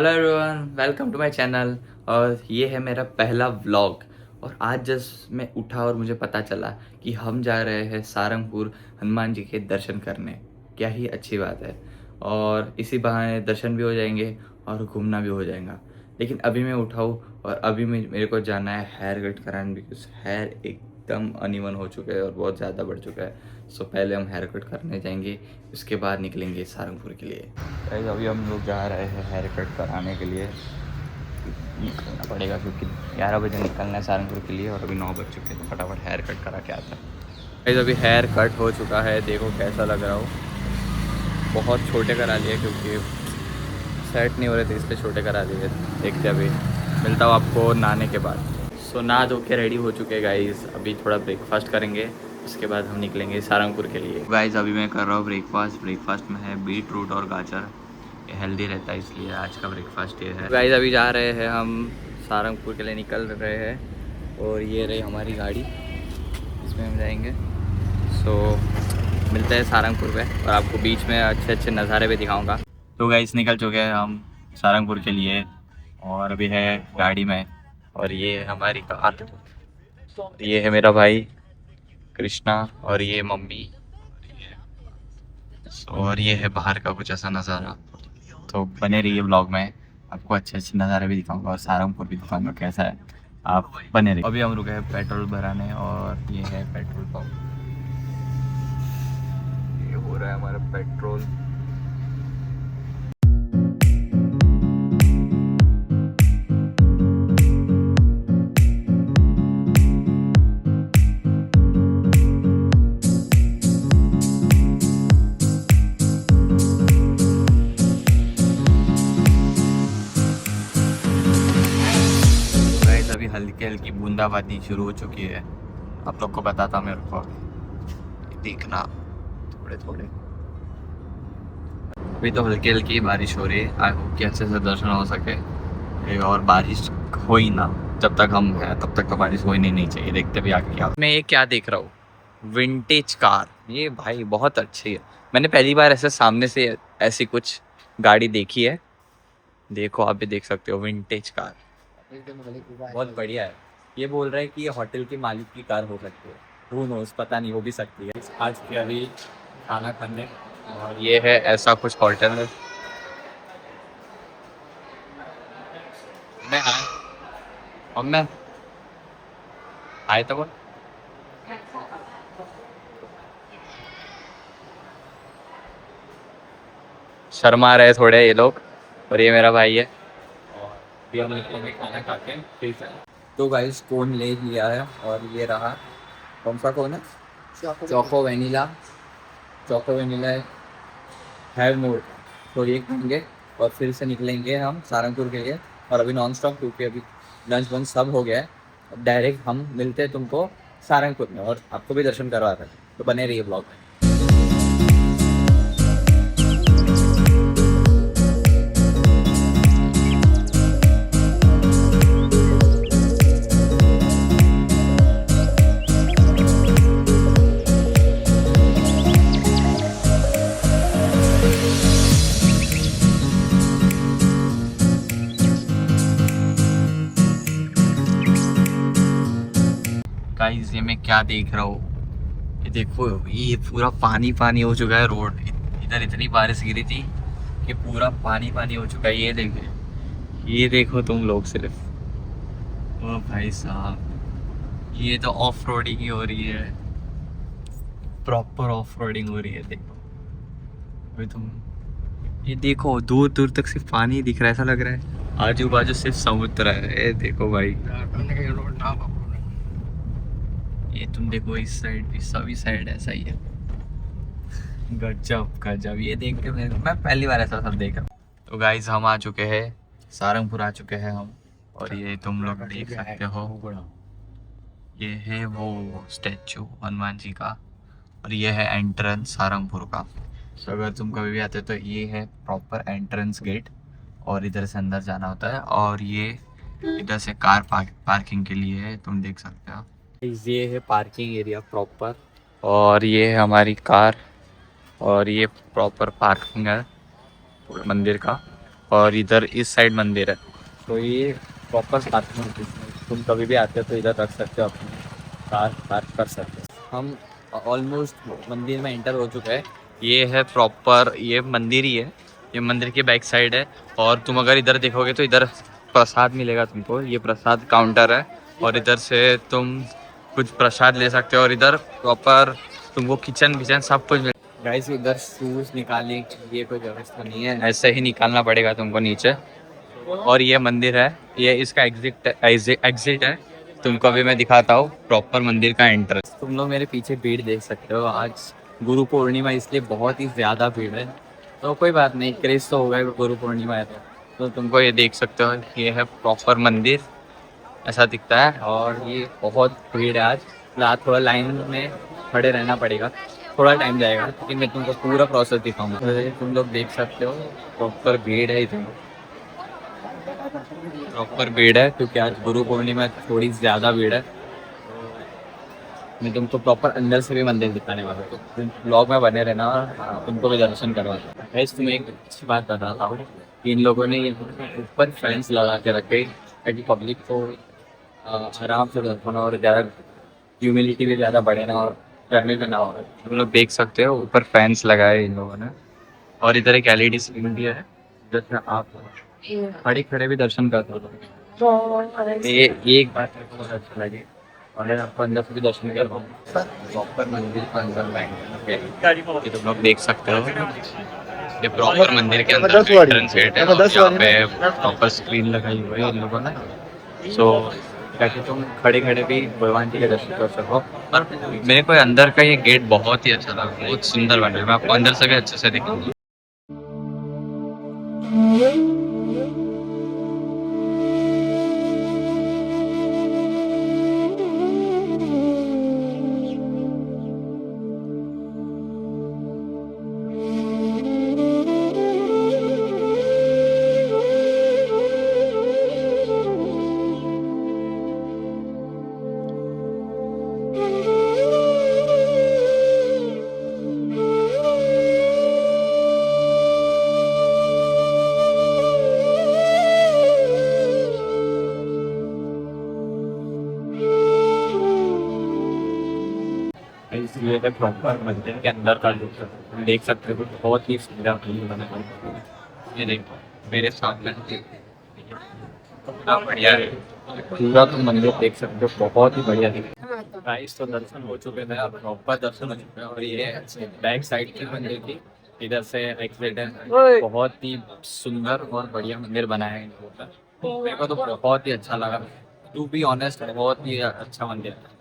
Hello everyone, welcome to my channel. और ये है मेरा पहला व्लॉग। और आज जस्ट मैं उठा और मुझे पता चला कि हम जा रहे हैं सारंगपुर हनुमान जी के दर्शन करने। क्या ही अच्छी बात है। और इसी बहाने दर्शन भी हो जाएंगे और घूमना भी हो जाएगा। लेकिन अभी मैं उठाऊँ और अभी मेरे को जाना है हेयर कट कराने, बिकॉज हेयर एकदम अनइवन हो चुका है और बहुत ज़्यादा बढ़ चुका है। सो पहले हम हेयर कट करने जाएंगे, उसके बाद निकलेंगे सारंगपुर के लिए। गाइस अभी हम लोग जा रहे हैं हेयर कट कराने के लिए। निकलना पड़ेगा क्योंकि 11 बजे निकलना है सारंगपुर के लिए और अभी 9 बज चुके हैं, तो फटाफट हेयर कट करा के आता है। गाइस अभी हेयर कट हो चुका है, देखो कैसा लग रहा हो। बहुत छोटे करा लिए क्योंकि सेट नहीं हो रहे थे, इसलिए छोटे करा दिए। देखते अभी मिलता हूँ आपको नहाने के बाद। सो नहा धो के रेडी हो चुके हैं गाइस। अभी थोड़ा ब्रेकफास्ट करेंगे, उसके बाद हम निकलेंगे सारंगपुर के लिए। गाइस अभी मैं कर रहा हूँ ब्रेकफास्ट में है बीट रूट और गाजर। ये हेल्दी रहता है, इसलिए आज का ब्रेकफास्ट ये है। गाइस अभी जा रहे हैं हम सारंगपुर के लिए, निकल रहे हैं। और ये रही हमारी गाड़ी, इसमें हम जाएंगे। सो मिलते हैं सारंगपुर पे और आपको बीच में अच्छे अच्छे नज़ारे भी दिखाऊंगा। तो गाइस निकल चुके हैं हम सारंगपुर के लिए और अभी है गाड़ी में। और ये है हमारी कार, ये है मेरा भाई कृष्णा और ये मम्मी। और ये है बाहर का कुछ ऐसा नज़ारा। तो बने रहिए ब्लॉग में, आपको अच्छे अच्छे नज़ारे भी दिखाऊंगा और सारंगपुर भी दिखाऊंगा कैसा है। आप बने रहिए। अभी हम रुके हैं पेट्रोल भराने और ये है पेट्रोल पंप। ये हो रहा है हमारा पेट्रोल। गाइस अभी हल्की हल्की बूंदाबांदी शुरू हो चुकी है। आप लोग को बताता मेरे को देखना थोड़े थोड़े। अभी तो हल्की हल्की बारिश हो रही है। आई होप कि अच्छे से दर्शन हो सके। और बारिश हो ही ना, जब तक हम हैं तब तक तो बारिश हो ही नहीं चाहिए। देखते भी आगे क्या। मैं ये क्या देख रहा हूँ, विंटेज कार। ये भाई बहुत अच्छी है। मैंने पहली बार ऐसे सामने से ऐसी कुछ गाड़ी देखी है। देखो आप भी देख सकते हो, विंटेज कार बहुत बढ़िया है। ये बोल रहे हैं कि ये होटल के मालिक की कार हो सकती है। हू नोस, पता नहीं, हो भी सकती है। आज के अभी खाना खाने और ये है ऐसा कुछ होटल है। मैं आया और मैं आए तो बोल। शर्मा रहे थोड़े ये लोग। और ये मेरा भाई है और अभी हम निकलेंगे खाना खा के फिर से। तो गाइस कोन ले लिया है और ये रहा। कौन सा कोन है? Choco vanilla. चोको वेनिला है मोड। तो ये खाएंगे और फिर से निकलेंगे हम सारंगपुर के लिए। और अभी नॉन स्टॉप क्योंकि अभी लंच वंच सब हो गया है। डायरेक्ट हम मिलते हैं तुमको सारंगपुर में और आपको भी दर्शन करवाते हैं। तो बने रहिए ब्लॉग में। गाइस ये मैं क्या देख रहा हूँ, ये देखो, ये पूरा पानी पानी हो चुका है रोड। इधर इतनी बारिश गिरी थी कि पूरा पानी पानी हो चुका है। ये देखो तुम लोग सिर्फ। ओ भाई साहब, ये तो ऑफ रोडिंग ही हो रही है, प्रॉपर ऑफ रोडिंग हो रही है। देखो अभी तुम ये देखो, दूर दूर तक सिर्फ पानी ही दिख रहा है। ऐसा लग रहा है आजू बाजू सिर्फ समुद्र है। ये देखो भाई, ये तुम देखो, इस साइड भी सभी साइड ऐसा ही है। गजब गजब, ये देख के मैं पहली बार ऐसा सब देख रहा हूँ। तो गाइज हम आ चुके हैं सारंगपुर, आ चुके हैं हम। और ये तुम लोग देख सकते हो, ये है वो स्टैचू हनुमान जी का। और ये है एंट्रेंस सारंगपुर का। तो अगर तुम कभी भी आते हो तो ये है प्रॉपर एंट्रेंस गेट और इधर से अंदर जाना होता है। और ये इधर से कार पार्किंग के लिए है, तुम देख सकते हो। ये है पार्किंग एरिया प्रॉपर और ये है हमारी कार। और ये प्रॉपर पार्किंग है मंदिर का। और इधर इस साइड मंदिर है। तो ये प्रॉपर साथ में तुम कभी भी आते हो तो इधर रख सकते हो, अपनी कार पार्क कर सकते हो। हम ऑलमोस्ट मंदिर में एंटर हो चुके हैं। ये है प्रॉपर, ये मंदिर ही है, ये मंदिर की बैक साइड है। और तुम अगर इधर देखोगे तो इधर प्रसाद मिलेगा तुमको, ये प्रसाद काउंटर है। और इधर से तुम कुछ प्रसाद ले सकते हो। और इधर प्रॉपर तुमको किचन विचन सब कुछ मिल। गाइस इधर शूज निकालने की ये कोई व्यवस्था नहीं है, ऐसे ही निकालना पड़ेगा तुमको नीचे। और ये मंदिर है, ये इसका एग्जिट है। तुमको अभी मैं दिखाता हूँ प्रॉपर मंदिर का एंट्रेंस। तुम लोग मेरे पीछे भीड़ देख सकते हो, आज गुरु पूर्णिमा इसलिए बहुत ही ज़्यादा भीड़ है। तो कोई बात नहीं, क्रेज तो होगा गुरु पूर्णिमा है तो तुमको ये देख सकते हो, ये है प्रॉपर मंदिर, ऐसा दिखता है। और ये बहुत भीड़ है आज, थोड़ा लाइन में खड़े रहना पड़ेगा, थोड़ा टाइम जाएगा, लेकिन मैं तुमको पूरा प्रोसेस दिखाऊंगा। तो तुम लोग देख सकते हो प्रॉपर भीड़ है इधर, प्रॉपर भीड़ है क्योंकि आज गुरु पूर्णिमा थोड़ी ज़्यादा भीड़ है। मैं तुमको प्रॉपर अंदर से भी मंदिर दिखाने वाला हूँ, तुम ब्लॉग में बने रहना और तुमको भी दर्शन करवाता हूँ। गैस तुम्हें एक अच्छी बात बता रहा हूँ कि इन लोगों ने ये ऊपर फैंस लगा के रखे ताकि पब्लिक को आराम से दर्शन और ज़्यादा ह्यूमिडिटी भी ज़्यादा बढ़े ना और गर्मी में ना हो। तुम लोग देख सकते हो ऊपर फैंस लगाए इन लोगों ने। और इधर एक एलईडी स्क्रीन भी है जिसमें आप खड़े खड़े भी दर्शन कर सकते हो। ये एक बात मेरे को बहुत अच्छा लगे, और आपको अंदर से भी दर्शन करवाऊँ प्रॉपर मंदिर के अंदर बैठ, ये तुम लोग देख सकते हो। ये प्रॉपर मंदिर के अंदर एंट्रेंस गेट है, और यहाँ पे प्रॉपर स्क्रीन लगाई हुई है इन लोगों ने। सो ताकि तुम खड़े खड़े भी भगवान जी के दर्शन कर सको। और मेरे को अंदर का ये गेट बहुत ही अच्छा लगा, बहुत सुंदर बना है। मैं आपको अंदर से भी अच्छे से दिखाऊंगा। इसलिए है प्रॉपर मंदिर के अंदर का लुक देख सकते हो, बहुत ही सुंदर बना है। ये देखो मेरे सामने कितना बढ़िया है, पूरा तुम मंदिर देख सकते हो, बहुत ही बढ़िया दिख रहा है। गाइस तो दर्शन हो चुके थे, अब प्रॉपर दर्शन हो चुके हैं। और ये बैक साइड की मंदिर की इधर से एग्जिट है, बहुत ही सुंदर और बढ़िया मंदिर बनाया है इन लोगों का। मेरे को तो बहुत ही अच्छा लगा, टू बी ऑनेस्ट बहुत ही अच्छा मंदिर है।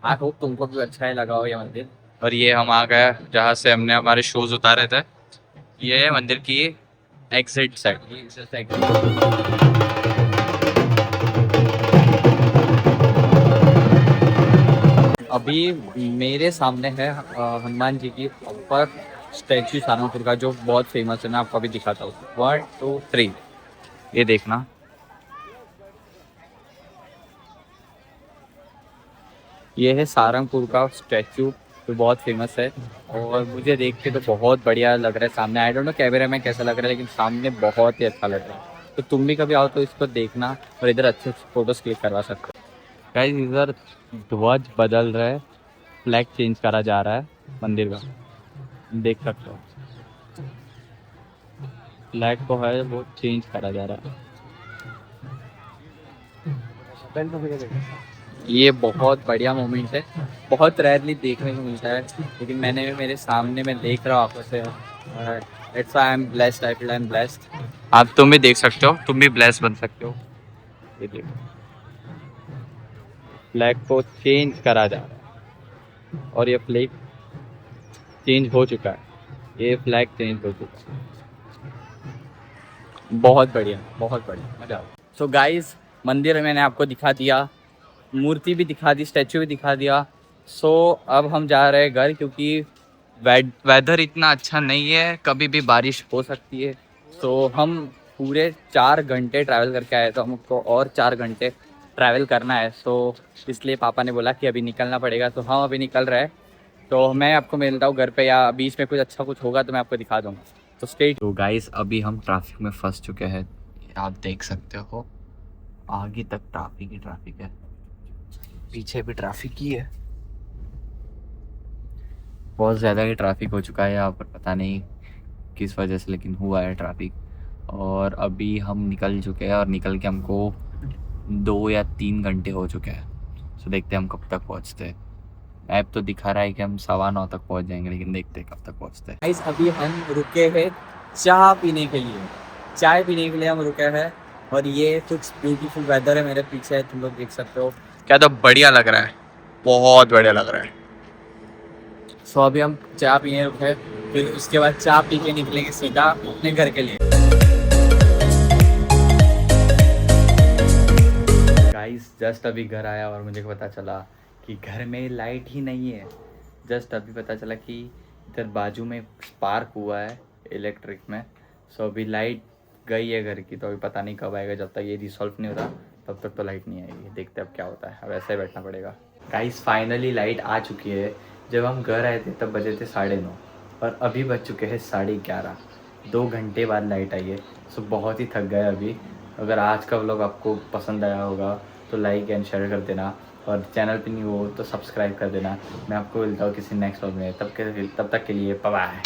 आई होप तुमको भी अच्छा ही लगा हो ये मंदिर। और ये हम आ गए जहाँ से हमने हमारे शूज उतारे थे, ये है मंदिर की एग्जिट साइड। अभी मेरे सामने है हनुमान जी की प्रॉपर स्टैचू सारंगपुर का, जो बहुत फेमस है। मैं आपको अभी दिखाता हूँ, 1 2 3, ये देखना। ये है सारंगपुर का स्टैचू, जो बहुत फेमस है। और मुझे देख के तो बहुत बढ़िया लग रहा है सामने। आई डोंट नो कैमरे में कैसा लग रहा है, लेकिन सामने बहुत ही अच्छा लग रहा है। तो तुम भी कभी आओ तो इसको देखना और इधर अच्छे फोटोज क्लिक करवा सकते हो। गाइस इधर ध्वज बदल रहा है, फ्लैग चेंज करा जा रहा है मंदिर का, देख सकते हो। फ्लैग को है वो चेंज करा जा रहा है। ये बहुत बढ़िया मोमेंट है, बहुत रेयरली देखने को मिलता है, लेकिन मैंने मेरे सामने मैं देख रहा हूँ आपको से। It's I am blessed, I feel I am blessed. आप तुम भी देख सकते हो, तुम भी ब्लेस्ड बन सकते हो। ये देखो फ्लैग को चेंज करा जा रहा है, और ये फ्लैग चेंज हो चुका है, ये फ्लैग चेंज हो चुका है। बहुत बढ़िया, बहुत बढ़िया, मजा आ। सो गाइस मंदिर मैंने आपको दिखा दिया, मूर्ति भी दिखा दी, स्टैचू भी दिखा दिया। सो अब हम जा रहे हैं घर, क्योंकि वेदर इतना अच्छा नहीं है, कभी भी बारिश हो सकती है। तो हम पूरे 4 घंटे ट्रैवल करके आए, तो हमको और 4 घंटे ट्रैवल करना है। सो इसलिए पापा ने बोला कि अभी निकलना पड़ेगा, तो हम अभी निकल रहे हैं। तो मैं आपको मिलता हूँ घर पे, या बीच में कुछ अच्छा कुछ होगा तो मैं आपको दिखा दूँगा। तो स्टे। तो गाइस अभी हम ट्रैफिक में फंस चुके हैं, आप देख सकते हो आगे तक ट्रैफिक ही ट्रैफिक है, पीछे भी ट्रैफिक ही है, बहुत ज़्यादा ही ट्रैफिक हो चुका है यहाँ पर, पता नहीं किस वजह से लेकिन हुआ है ट्रैफिक। और अभी हम निकल चुके हैं और निकल के हमको 2 या 3 घंटे हो चुके हैं। तो देखते हैं हम कब तक पहुँचते हैं। ऐप तो दिखा रहा है कि हम 9:15 तक पहुँच जाएंगे, लेकिन देखते हैं कब तक पहुँचते हैं। गाइस अभी हम रुके हैं चाय पीने के लिए, चाय पीने के लिए हम रुके हैं। और ये कुछ ब्यूटीफुल वेदर है मेरे पीछे, तुम लोग देख सकते हो, क्या तो बढ़िया लग रहा है, बहुत बढ़िया लग रहा है। सो अभी हम चाय पीने रुके, फिर उसके बाद चाय पी के निकलेंगे सीधा अपने घर के लिए। गाइस जस्ट अभी घर आया और मुझे पता चला कि घर में लाइट ही नहीं है। जस्ट अभी पता चला कि इधर बाजू में स्पार्क हुआ है इलेक्ट्रिक में। सो अभी लाइट गई है घर की, तो अभी पता नहीं कब आएगा। जब तक ये रिसॉल्व नहीं होता तब तक तो लाइट नहीं आएगी। देखते अब क्या होता है, अब ऐसे ही बैठना पड़ेगा। गाइस फाइनली लाइट आ चुकी है। जब हम घर आए थे तब बजे थे 9:30 और अभी बज चुके हैं 11:30। 2 घंटे बाद लाइट आई है। सो बहुत ही थक गए अभी। अगर आज का व्लॉग आपको पसंद आया होगा तो लाइक एंड शेयर कर देना, और चैनल पे नहीं हो तो सब्सक्राइब कर देना। मैं आपको मिलता हूँ किसी नेक्स्ट व्लॉग में, तब तक के लिए बाय बाय।